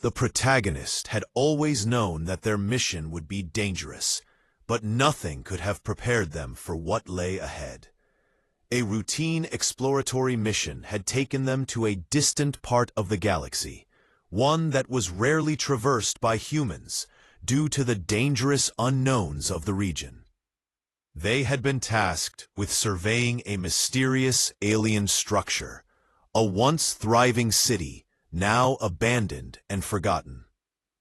The protagonist had always known that their mission would be dangerous, but nothing could have prepared them for what lay ahead. A routine exploratory mission had taken them to a distant part of the galaxy, one that was rarely traversed by humans due to the dangerous unknowns of the region. They had been tasked with surveying a mysterious alien structure, a once thriving city, now abandoned and forgotten.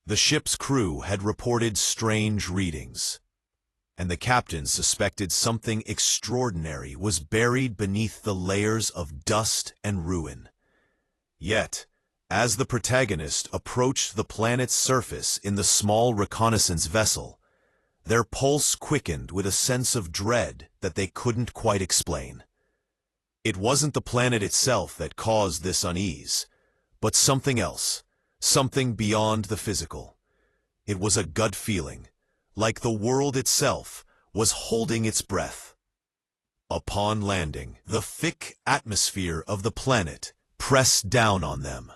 The ship's crew had reported strange readings, and the captain suspected something extraordinary was buried beneath the layers of dust and ruin. Yet, as the protagonist approached the planet's surface in the small reconnaissance vessel, their pulse quickened with a sense of dread that they couldn't quite explain. It wasn't the planet itself that caused this unease, but something else, something beyond the physical. It was a gut feeling, like the world itself was holding its breath. Upon landing, the thick atmosphere of the planet pressed down on them.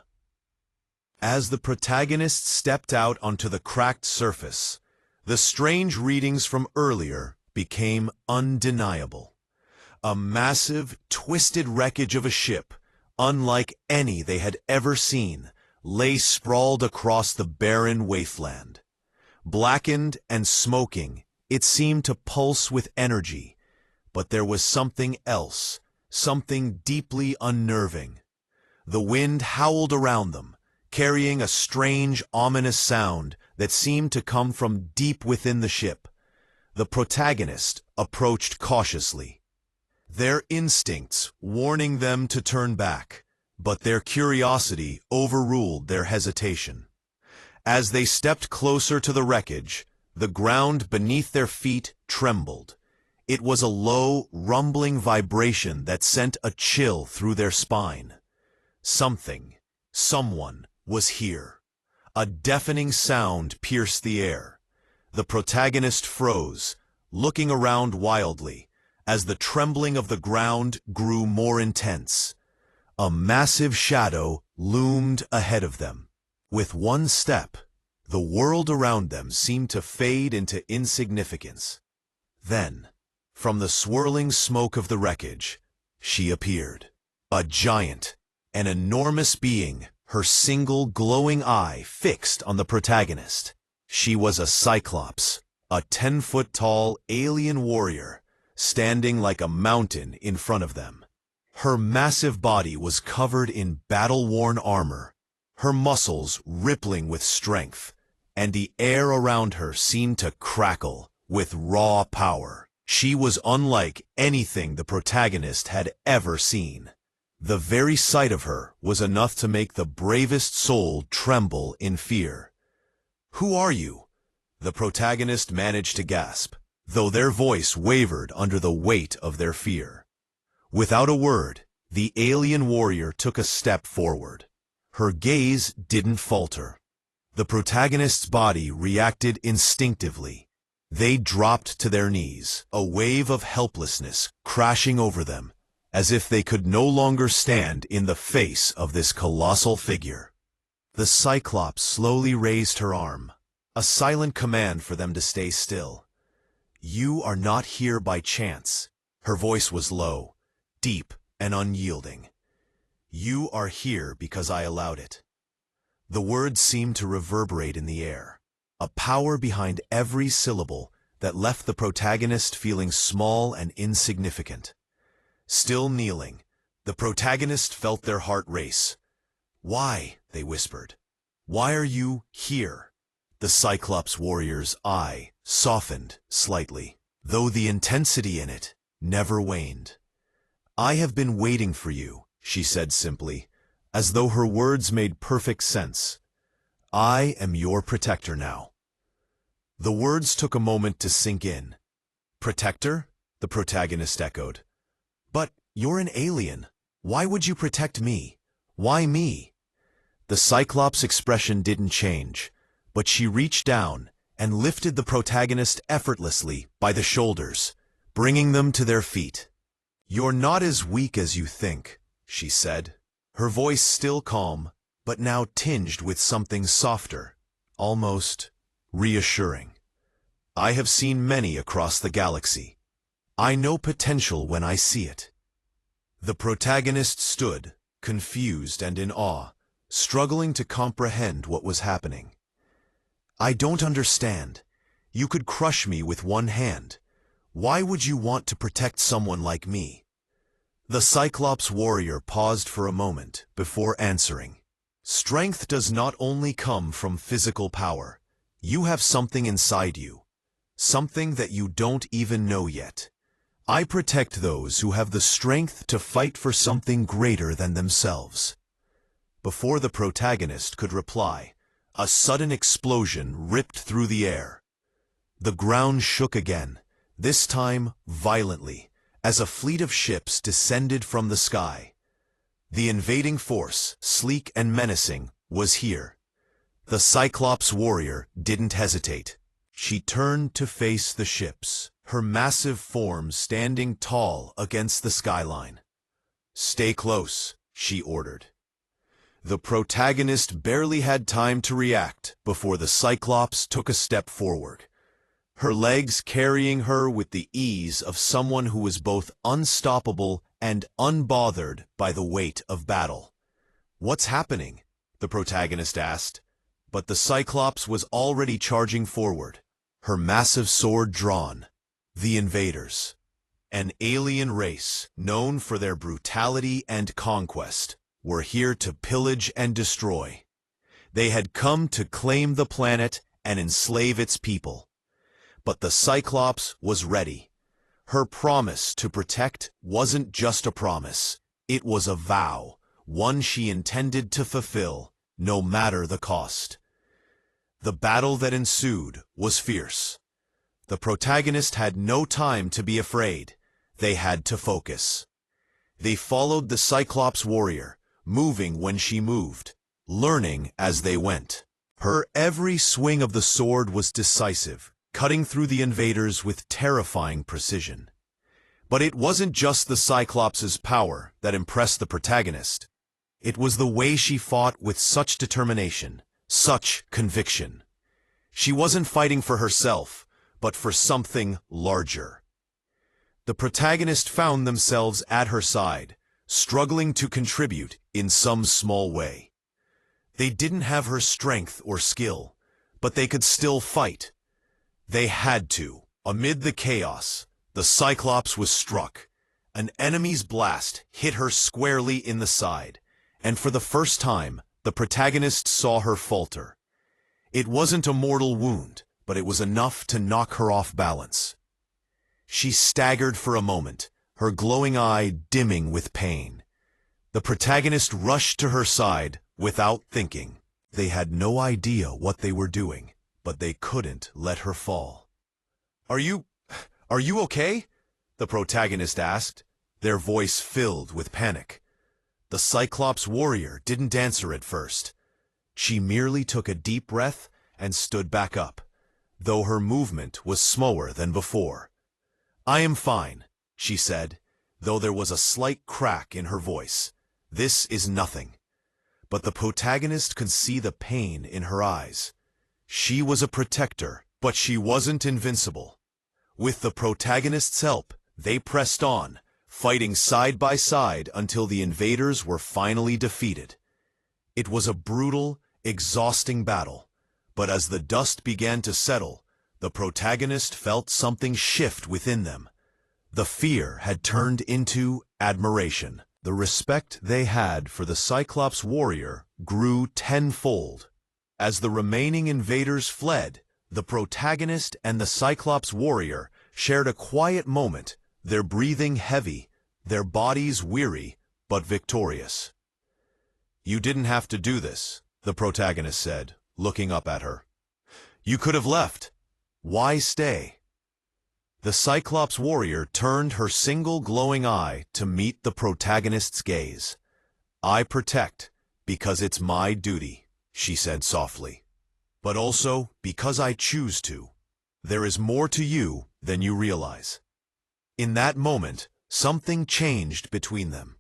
As the protagonist stepped out onto the cracked surface, the strange readings from earlier became undeniable. A massive, twisted wreckage of a ship, unlike any they had ever seen, lay sprawled across the barren wasteland. Blackened and smoking, it seemed to pulse with energy, but there was something else, something deeply unnerving. The wind howled around them, carrying a strange, ominous sound that seemed to come from deep within the ship. The protagonist approached cautiously, their instincts warning them to turn back, but their curiosity overruled their hesitation. As they stepped closer to the wreckage, the ground beneath their feet trembled. It was a low, rumbling vibration that sent a chill through their spine. Someone was here. A deafening sound pierced the air. The protagonist froze, looking around wildly, as the trembling of the ground grew more intense. A massive shadow loomed ahead of them. With one step, the world around them seemed to fade into insignificance. Then, from the swirling smoke of the wreckage, she appeared. A giant, an enormous being, her single glowing eye fixed on the protagonist. She was a Cyclops, a 10-foot-tall alien warrior, standing like a mountain in front of them. Her massive body was covered in battle-worn armor, her muscles rippling with strength, and the air around her seemed to crackle with raw power. She was unlike anything the protagonist had ever seen. The very sight of her was enough to make the bravest soul tremble in fear. "Who are you?" the protagonist managed to gasp, though their voice wavered under the weight of their fear. Without a word, the alien warrior took a step forward. Her gaze didn't falter. The protagonist's body reacted instinctively. They dropped to their knees, a wave of helplessness crashing over them, as if they could no longer stand in the face of this colossal figure. The Cyclops slowly raised her arm, a silent command for them to stay still. "You are not here by chance." Her voice was low, deep, and unyielding. "You are here because I allowed it." The words seemed to reverberate in the air, a power behind every syllable that left the protagonist feeling small and insignificant. Still kneeling, the protagonist felt their heart race. "Why?" they whispered. "Why are you here?" The Cyclops warrior's eye softened slightly, though the intensity in it never waned. "I have been waiting for you," she said simply, as though her words made perfect sense. "I am your protector now." The words took a moment to sink in. "Protector?" the protagonist echoed. "But you're an alien. Why would you protect me? Why me?" The Cyclops' expression didn't change, but she reached down and lifted the protagonist effortlessly by the shoulders, bringing them to their feet. "You're not as weak as you think," she said, her voice still calm, but now tinged with something softer, almost reassuring. I have seen many across the galaxy. I know potential when I see it. The protagonist stood, confused and in awe, struggling to comprehend what was happening. I don't understand. You could crush me with one hand. Why would you want to protect someone like me? The Cyclops warrior paused for a moment before answering. Strength does not only come from physical power. You have something inside you. Something that you don't even know yet. I protect those who have the strength to fight for something greater than themselves. Before the protagonist could reply, a sudden explosion ripped through the air. The ground shook again, this time violently, as a fleet of ships descended from the sky. The invading force, sleek and menacing, was here. The Cyclops warrior didn't hesitate. She turned to face the ships, her massive form standing tall against the skyline. "Stay close," she ordered. The protagonist barely had time to react before the Cyclops took a step forward, her legs carrying her with the ease of someone who was both unstoppable and unbothered by the weight of battle. "What's happening?" the protagonist asked, but the Cyclops was already charging forward, her massive sword drawn. The invaders, an alien race known for their brutality and conquest, were here to pillage and destroy. They had come to claim the planet and enslave its people. But the Cyclops was ready. Her promise to protect wasn't just a promise. It was a vow, one she intended to fulfill, no matter the cost. The battle that ensued was fierce. The protagonist had no time to be afraid. They had to focus. They followed the Cyclops warrior, moving when she moved, learning as they went. Her every swing of the sword was decisive, cutting through the invaders with terrifying precision. But it wasn't just the Cyclops' power that impressed the protagonist. It was the way she fought with such determination, such conviction. She wasn't fighting for herself, but for something larger. The protagonist found themselves at her side, struggling to contribute in some small way. They didn't have her strength or skill, but they could still fight. They had to. Amid the chaos, the Cyclops was struck. An enemy's blast hit her squarely in the side, and for the first time, the protagonist saw her falter. It wasn't a mortal wound, but it was enough to knock her off balance. She staggered for a moment, her glowing eye dimming with pain. The protagonist rushed to her side without thinking. They had no idea what they were doing, but they couldn't let her fall. Are you okay?" the protagonist asked, their voice filled with panic. The Cyclops warrior didn't answer at first. She merely took a deep breath and stood back up, though her movement was slower than before. "I am fine," she said, though there was a slight crack in her voice. "This is nothing." But the protagonist could see the pain in her eyes. She was a protector, but she wasn't invincible. With the protagonist's help, they pressed on, fighting side by side until the invaders were finally defeated. It was a brutal, exhausting battle, but as the dust began to settle, the protagonist felt something shift within them. The fear had turned into admiration. The respect they had for the Cyclops warrior grew tenfold. As the remaining invaders fled, the protagonist and the Cyclops warrior shared a quiet moment, their breathing heavy, their bodies weary, but victorious. "You didn't have to do this," the protagonist said, looking up at her. "You could have left. Why stay?" The Cyclops warrior turned her single glowing eye to meet the protagonist's gaze. "I protect because it's my duty," she said softly. "But also because I choose to. There is more to you than you realize." In that moment, something changed between them.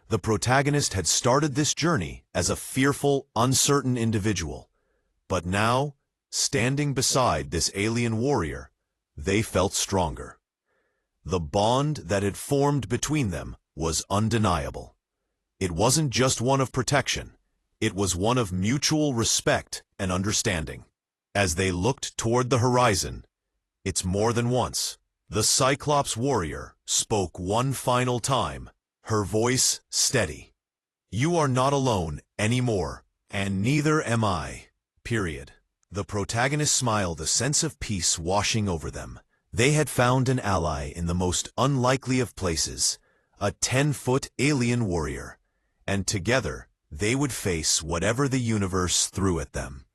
The protagonist had started this journey as a fearful, uncertain individual. But now, standing beside this alien warrior, they felt stronger. The bond that had formed between them was undeniable. It wasn't just one of protection. It was one of mutual respect and understanding. As they looked toward the horizon, it's more than once, the Cyclops warrior spoke one final time, her voice steady. "You are not alone anymore, and neither am I. Period." The protagonist smiled, a sense of peace washing over them. They had found an ally in the most unlikely of places, a 10-foot alien warrior, and together they would face whatever the universe threw at them.